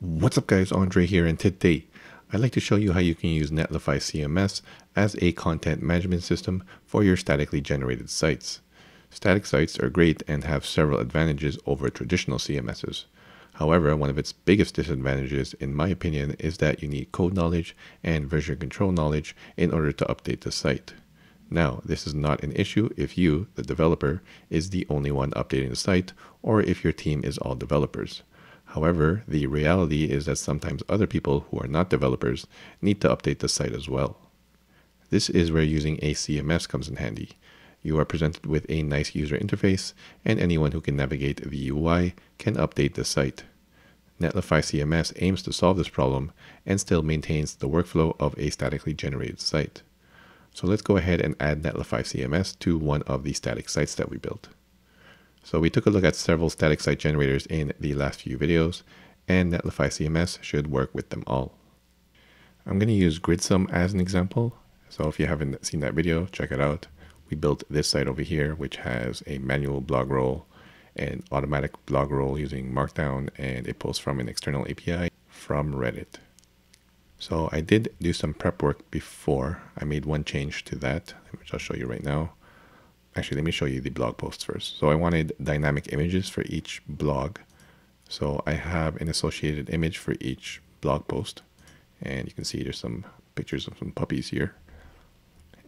What's up guys, Andre here, and today I'd like to show you how you can use Netlify CMS as a content management system for your statically generated sites. Static sites are great and have several advantages over traditional CMSs. However, one of its biggest disadvantages, in my opinion, is that you need code knowledge and version control knowledge in order to update the site. Now, this is not an issue if you, the developer, is the only one updating the site, or if your team is all developers. However, the reality is that sometimes other people who are not developers need to update the site as well. This is where using a CMS comes in handy. You are presented with a nice user interface, and anyone who can navigate the UI can update the site. Netlify CMS aims to solve this problem and still maintains the workflow of a statically generated site. So let's go ahead and add Netlify CMS to one of the static sites that we built. So we took a look at several static site generators in the last few videos, and Netlify CMS should work with them all. I'm going to use Gridsome as an example. So if you haven't seen that video, check it out. We built this site over here, which has a manual blog roll and automatic blog roll using Markdown, and it pulls from an external API from Reddit. So I did do some prep work before. I made one change to that, which I'll show you right now. Actually, let me show you the blog posts first. So I wanted dynamic images for each blog. So I have an associated image for each blog post. And you can see there's some pictures of some puppies here.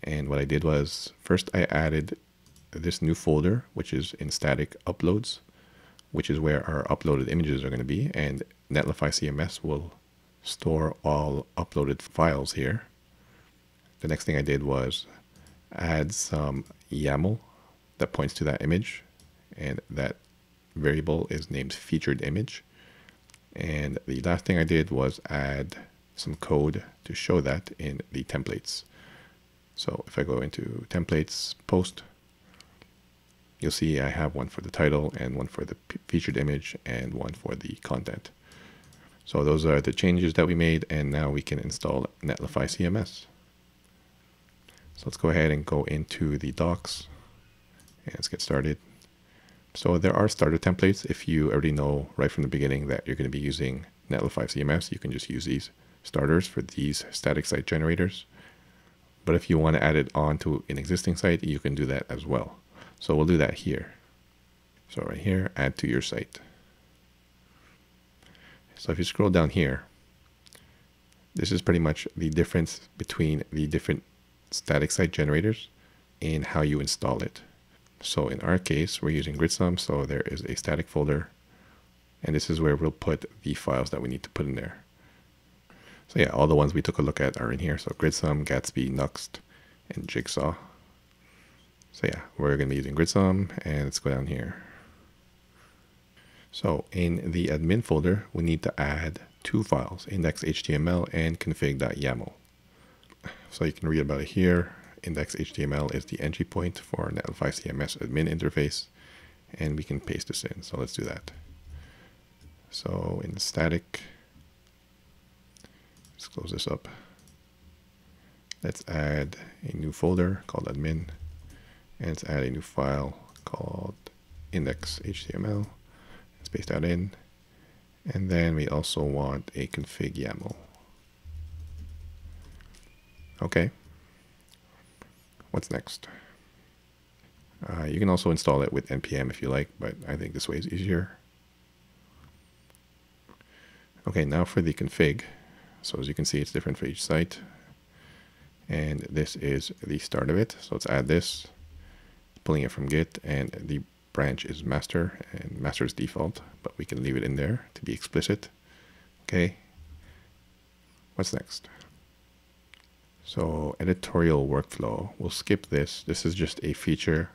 And what I did was, first I added this new folder, which is in static uploads, which is where our uploaded images are going to be. And Netlify CMS will store all uploaded files here. The next thing I did was add some YAML that points to that image, and that variable is named featured image. And the last thing I did was add some code to show that in the templates. So if I go into templates post, you'll see I have one for the title and one for the featured image and one for the content. So those are the changes that we made, and now we can install Netlify CMS. So let's go ahead and go into the docs and let's get started. So there are starter templates. If you already know right from the beginning that you're going to be using Netlify CMS, you can just use these starters for these static site generators. But if you want to add it on to an existing site, you can do that as well. So we'll do that here. So right here, add to your site. So if you scroll down here, this is pretty much the difference between the different static site generators in how you install it. So in our case, we're using Gridsome, so there is a static folder, and this is where we'll put the files that we need to put in there. So yeah, all the ones we took a look at are in here. So Gridsome, Gatsby, Nuxt, and Jigsaw. So yeah, we're going to be using Gridsome, and let's go down here. So in the admin folder, we need to add two files, index.html and config.yaml. So you can read about it here. Index.html is the entry point for Netlify CMS admin interface, and we can paste this in. So let's do that. So in static, let's close this up. Let's add a new folder called admin, and let's add a new file called index.html. Let's paste that in, and then we also want a config YAML. Okay, what's next? You can also install it with npm if you like, but I think this way is easier. Okay, now for the config. So as you can see, it's different for each site, and this is the start of it. So let's add this, pulling it from Git, and the branch is master, and master is default, but we can leave it in there to be explicit. Okay, what's next? So editorial workflow, we'll skip this. This is just a feature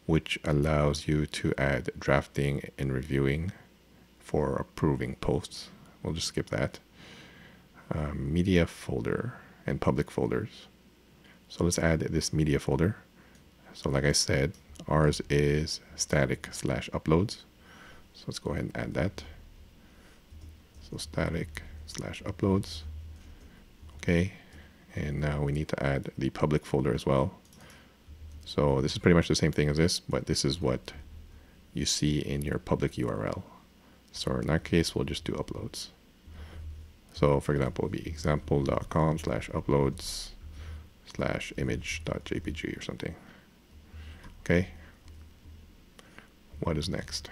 which allows you to add drafting and reviewing for approving posts. We'll just skip that. Media folder and public folders. So let's add this media folder. So like I said, ours is static/uploads. So let's go ahead and add that. So static/uploads. Okay. And now we need to add the public folder as well. So this is pretty much the same thing as this, but this is what you see in your public URL. So in that case, we'll just do uploads. So for example, it'll be example.com/uploads/image.jpg or something. Okay. What is next?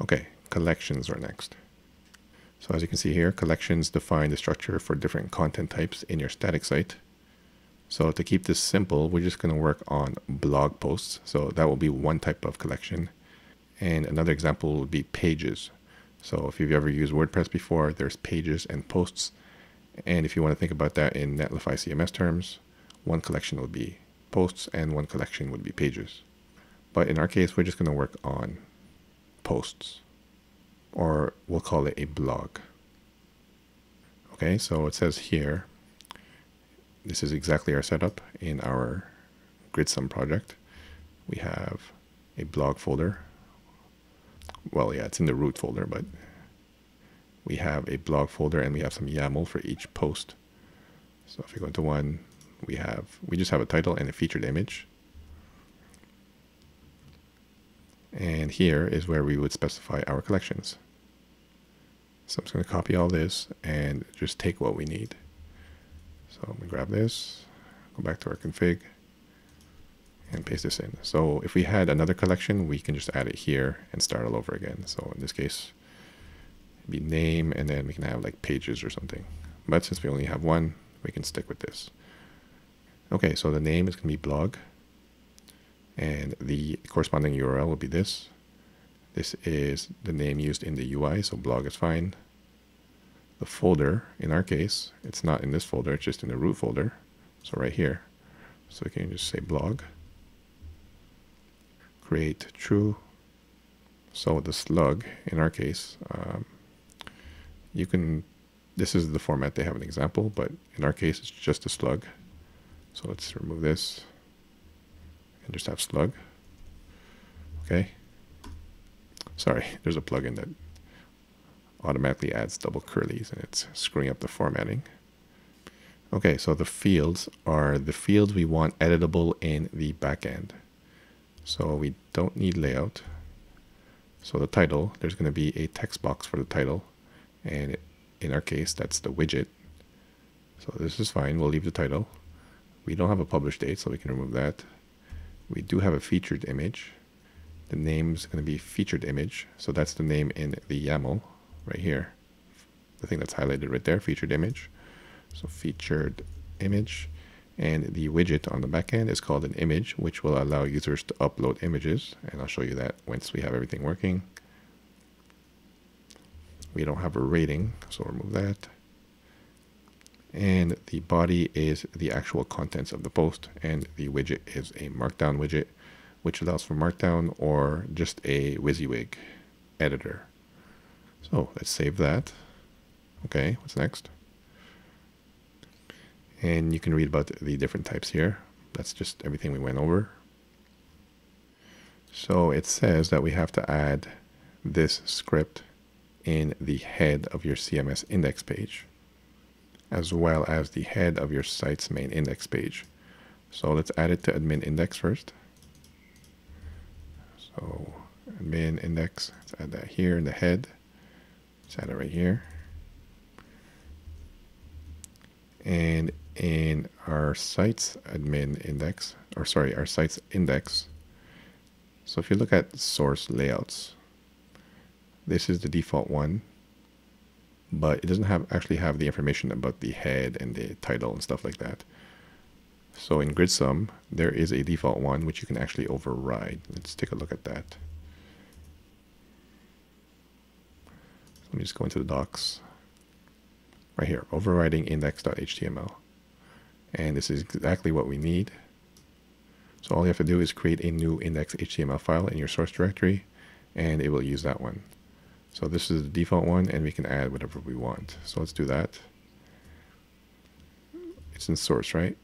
Okay, collections are next. So as you can see here, collections define the structure for different content types in your static site. So to keep this simple, we're just going to work on blog posts. So that will be one type of collection. And another example would be pages. So if you've ever used WordPress before, there's pages and posts. And if you want to think about that in Netlify CMS terms, one collection would be posts and one collection would be pages. But in our case, we're just going to work on posts, or we'll call it a blog. Okay, so it says here, this is exactly our setup in our Gridsome project. We have a blog folder. Well, yeah, it's in the root folder, but we have a blog folder and we have some YAML for each post. So if you go into one, we just have a title and a featured image. And here is where we would specify our collections. So I'm just going to copy all this and just take what we need. So I'm going to grab this, go back to our config, and paste this in. So if we had another collection, we can just add it here and start all over again. So in this case, it'd be name, and then we can have like pages or something. But since we only have one, we can stick with this. Okay, so the name is going to be blog, and the corresponding URL will be this. This is the name used in the UI, so blog is fine. The folder, in our case, it's not in this folder, it's just in the root folder. So right here. So we can just say blog. Create true. So the slug, in our case, this is the format they have an example, but in our case, it's just a slug. So let's remove this and just have slug. Okay. Sorry, there's a plugin that automatically adds double curlies and it's screwing up the formatting. Okay, so the fields are the fields we want editable in the backend. So we don't need layout. So the title, there's going to be a text box for the title, and in our case, that's the widget. So this is fine, we'll leave the title. We don't have a publish date, so we can remove that. We do have a featured image. The name is going to be featured image, so that's the name in the YAML right here. The thing that's highlighted right there, featured image. So featured image, and the widget on the back end is called an image, which will allow users to upload images, and I'll show you that once we have everything working. We don't have a rating, so remove that. And the body is the actual contents of the post, and the widget is a markdown widget, which allows for markdown or just a WYSIWYG editor. So let's save that. Okay, what's next? And you can read about the different types here. That's just everything we went over. So it says that we have to add this script in the head of your CMS index page, as well as the head of your site's main index page. So let's add it to admin index first. So admin index, let's add that here in the head. Let's add it right here. And in our site's admin index, or sorry, our site's index. So if you look at source layouts, this is the default one, but it doesn't actually have the information about the head and the title and stuff like that. So in Gridsome, there is a default one which you can actually override. Let's take a look at that. Let me just go into the docs. Right here, overriding index.html. And this is exactly what we need. So all you have to do is create a new index.html file in your source directory, and it will use that one. So this is the default one, and we can add whatever we want. So let's do that. It's in source, right?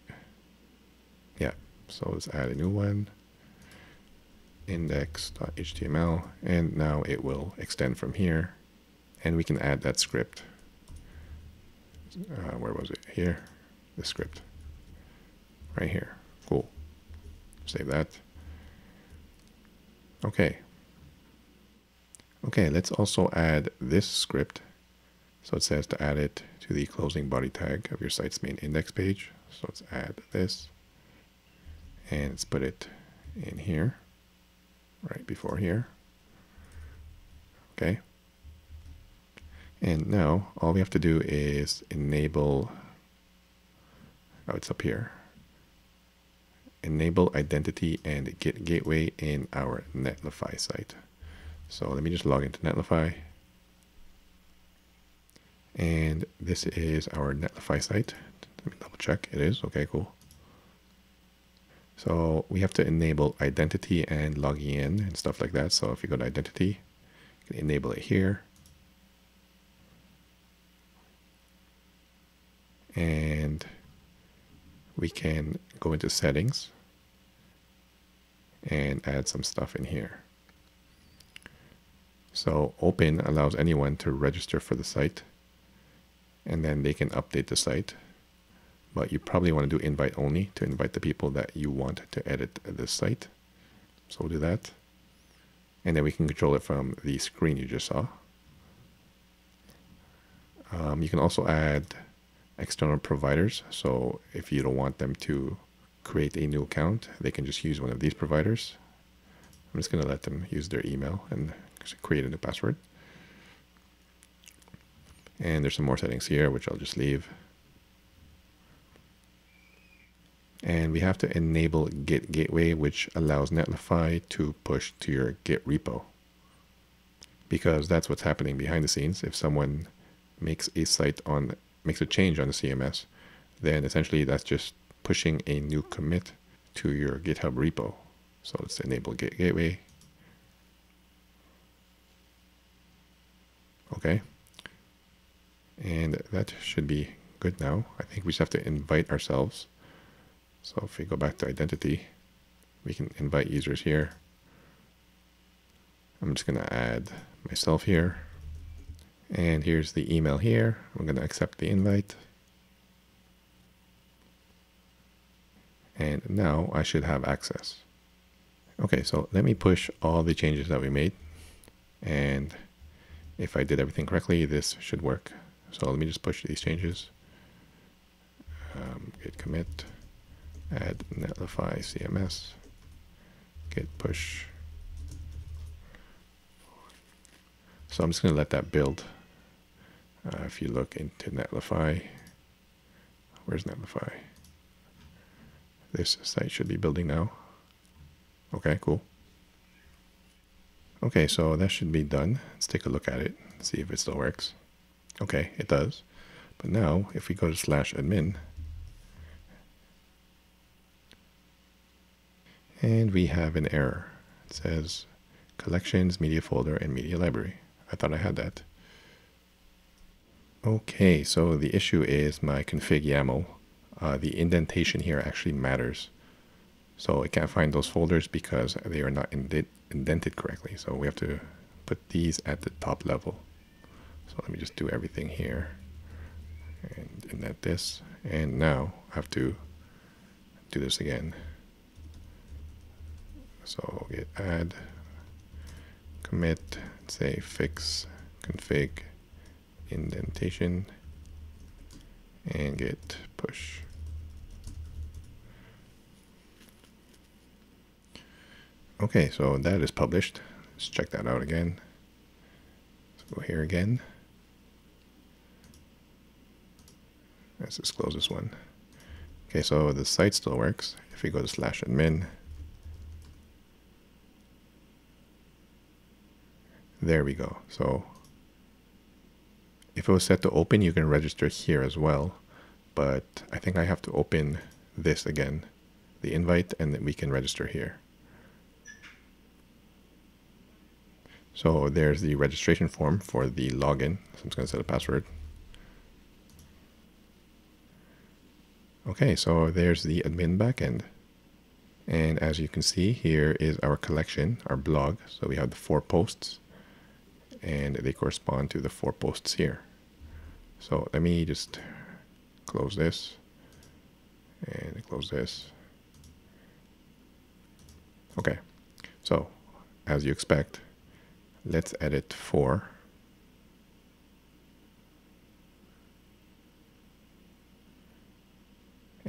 Yeah. So let's add a new one, index.html, and now it will extend from here, and we can add that script. Where was it? Here, the script. Right here. Cool. Save that. Okay. Okay, let's also add this script So it says to add it to the closing body tag of your site's main index page. So let's add this and let's put it in here, right before here. Okay. And now all we have to do is enable, oh, it's up here. Enable identity and get gateway in our Netlify site. So let me just log into Netlify. And this is our Netlify site. Let me double check. It is. Okay, cool. So we have to enable identity and logging in and stuff like that. So if you go to identity, you can enable it here. And we can go into settings and add some stuff in here. So open allows anyone to register for the site, and then they can update the site. But you probably want to do invite only to invite the people that you want to edit this site. So we'll do that. And then we can control it from the screen you just saw. You can also add external providers. So if you don't want them to create a new account, they can just use one of these providers. I'm just going to let them use their email and create a new password. And there's some more settings here, which I'll just leave. And we have to enable Git Gateway, which allows Netlify to push to your Git repo. Because that's what's happening behind the scenes. If someone makes a change on the CMS, then essentially that's just pushing a new commit to your GitHub repo. So let's enable Git Gateway. Okay. And that should be good now. I think we just have to invite ourselves. So if we go back to identity, we can invite users here. I'm just going to add myself here. And here's the email here. I'm going to accept the invite. And now I should have access. Okay, so let me push all the changes that we made. And if I did everything correctly, this should work. So let me just push these changes. Git commit, add Netlify CMS, git push. So I'm just going to let that build. If you look into Netlify, where's Netlify? This site should be building now. Okay, cool. Okay, so that should be done. Let's take a look at it, see if it still works. Okay, it does. But now, if we go to /admin, and we have an error. It says collections, media folder, and media library. I thought I had that. Okay, so the issue is my config YAML. The indentation here actually matters. So it can't find those folders because they are not indented correctly. So we have to put these at the top level. So let me just do everything here and indent this. And now I have to do this again. So git add, commit, say fix config indentation, and git push. Okay, so that is published. Let's check that out again. Let's go here again. Let's just close this one. Okay, so the site still works. If we go to /admin, there we go. So if it was set to open, you can register here as well. But I think I have to open this again, the invite, and then we can register here. So there's the registration form for the login. So I'm just going to set a password. Okay, so there's the admin backend. And as you can see, here is our collection, our blog. So we have the 4 posts, and they correspond to the 4 posts here. So let me just close this and close this. Okay, so as you expect, let's edit 4.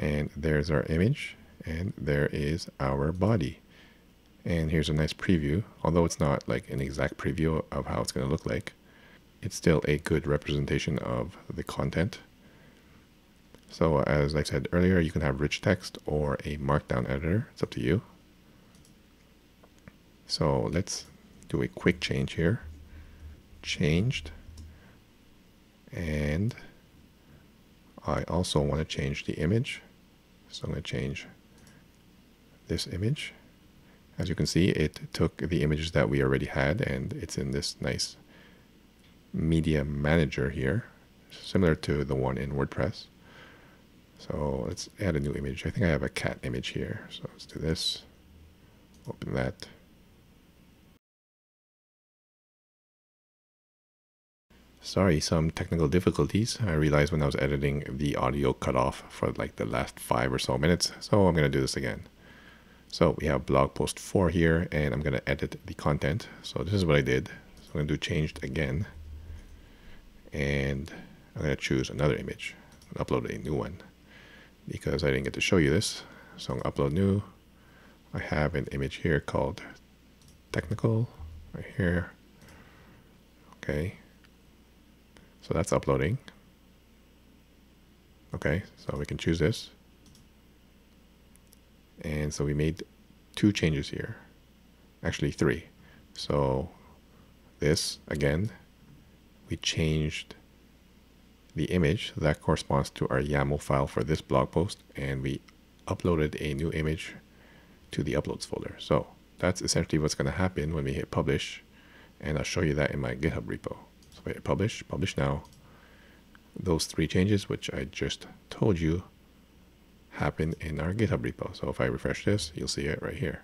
And there's our image, and there is our body. And here's a nice preview. Although it's not like an exact preview of how it's going to look like, it's still a good representation of the content. So as I said earlier, you can have rich text or a markdown editor. It's up to you. So let's do a quick change here. Changed. And I also want to change the image. So I'm going to change this image. As you can see, it took the images that we already had, and it's in this nice media manager here, similar to the one in WordPress. So let's add a new image. I think I have a cat image here. So let's do this. Open that. Sorry, some technical difficulties. I realized when I was editing, the audio cut off for like the last 5 or so minutes. So I'm going to do this again. So we have blog post 4 here, and I'm going to edit the content. So this is what I did. So I'm going to do changed again. And I'm going to choose another image and upload a new one because I didn't get to show you this. So I'm going to upload new. I have an image here called technical right here. Okay. So that's uploading. Okay, so we can choose this. And so we made 2 changes here. Actually 3. So this, again, we changed the image that corresponds to our YAML file for this blog post, and we uploaded a new image to the uploads folder. So that's essentially what's going to happen when we hit publish, and I'll show you that in my GitHub repo. So we hit publish, publish now. Those 3 changes, which I just told you, happen in our GitHub repo. So if I refresh this, you'll see it right here.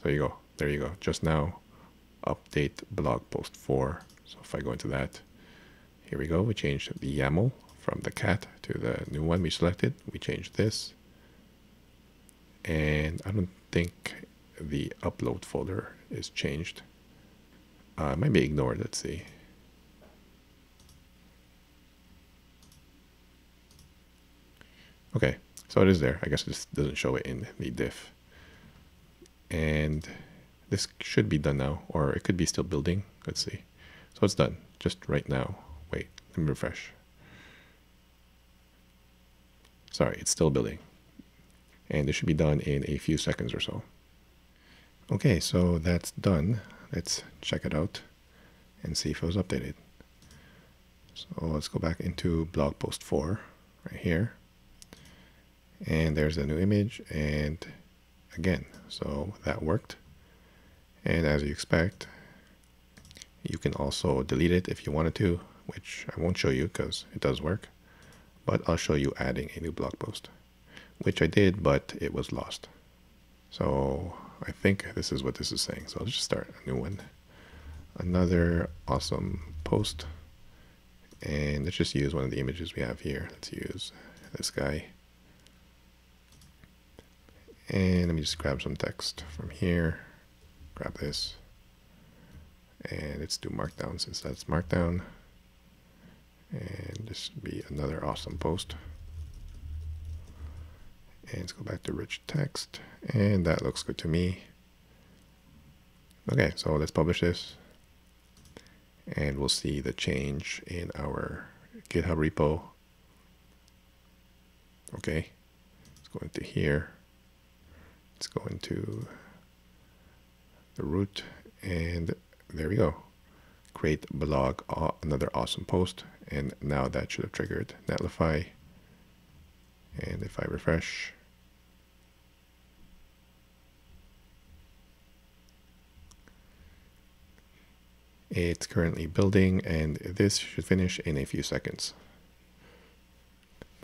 So you go. There you go. Just now, update blog post 4. So if I go into that, here we go. We changed the YAML from the cat to the new one we selected. We changed this. And I don't think the upload folder is changed. It might be ignored. Let's see. Okay, so it is there. I guess it just doesn't show it in the diff. And this should be done now, or it could be still building. Let's see. So it's done just right now. Wait, let me refresh. Sorry, it's still building. And it should be done in a few seconds or so. Okay, so that's done. Let's check it out and see if it was updated. So let's go back into blog post 4 right here. And there's a new image, and again, so that worked. And as you expect, you can also delete it if you wanted to, which I won't show you because it does work, but I'll show you adding a new blog post, which I did, but it was lost. So I think this is what this is saying. So I'll just start a new one. Another awesome post. And let's just use one of the images we have here. Let's use this guy. And let me just grab some text from here. Grab this. And let's do markdown since that's markdown. And this would be another awesome post. And let's go back to rich text. And that looks good to me. Okay, so let's publish this. And we'll see the change in our GitHub repo. Okay, let's go into here. Let's go into the root, and there we go. Create blog, another awesome post, and now that should have triggered Netlify. And if I refresh, it's currently building, and this should finish in a few seconds.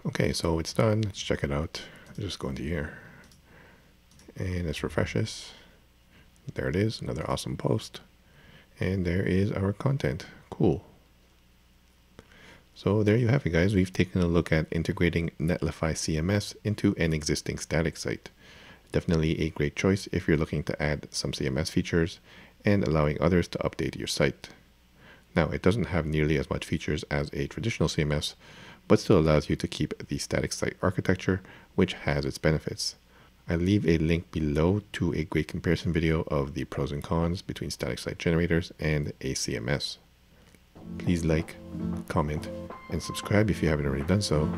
Okay, so it's done. Let's check it out. Just go into here. And let's refresh this. There it is, another awesome post. And there is our content. Cool. So there you have it, guys. We've taken a look at integrating Netlify CMS into an existing static site. Definitely a great choice if you're looking to add some CMS features and allowing others to update your site. Now, it doesn't have nearly as much features as a traditional CMS, but still allows you to keep the static site architecture, which has its benefits. I leave a link below to a great comparison video of the pros and cons between static site generators and a CMS. Please like, comment, and subscribe if you haven't already done so.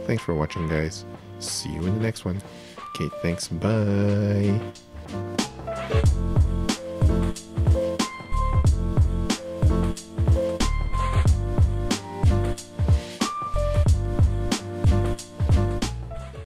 Thanks for watching, guys. See you in the next one. Okay, thanks. Bye.